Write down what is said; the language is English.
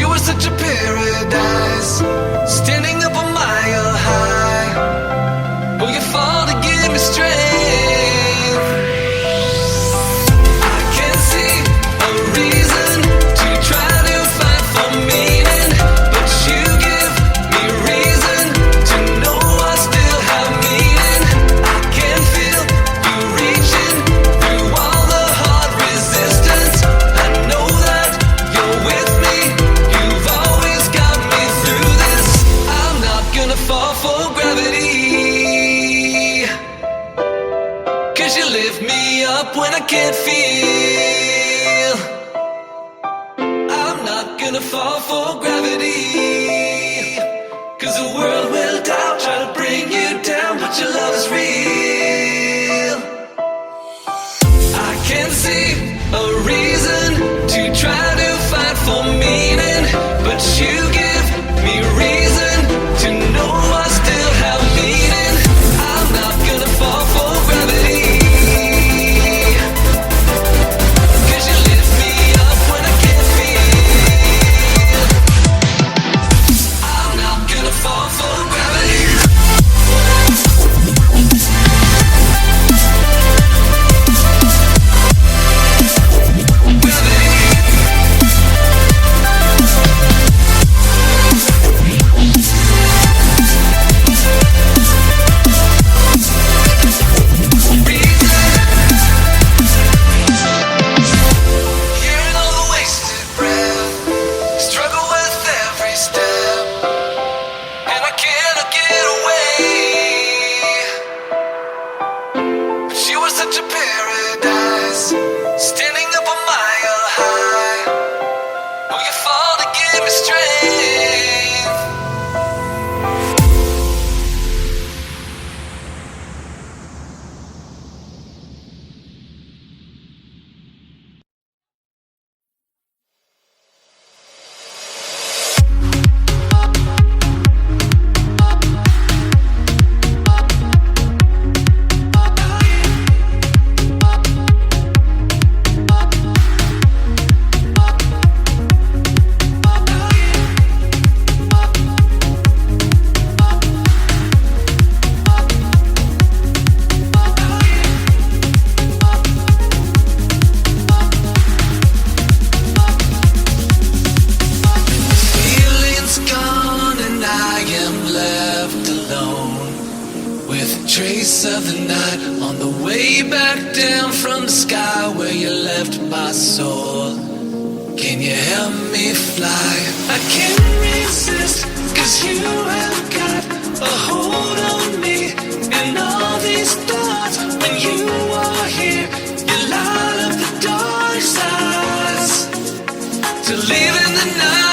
was such a paradise, standing up a mile high. Oh, you fall to give me strength. I can't see a reason to try to fight for meaning, but you give me reason to know I still have meaning. I can feel you reaching through all the hard resistance. I know that you're with me. You've always got me through this. I'm not gonna fall for gravity, 'cause you lift me up when I can't feel. I'm not gonna fall for gravity, 'cause the world will doubt, try to bring you down, but your love is real. I can't see a reason to try to fight for meaning, but you give me reason to know I still have meaning. I'm not gonna fall for gravity, 'cause you lift me up when I can't feel. I'm not gonna fall for gravity. Hearing all the wasted breath, struggle with every step, and I cannot get away. But you were such a paradise, standing up a mile high. Oh, you fall to give me strength. Feeling's gone and I am left alone, with a trace of the night on the way back down from the sky where you left my soul. Can you help me fly? I can't resist, 'cause you have got a hold on me. And all these thoughts, when you are here, you light up the dark sides to live in the night.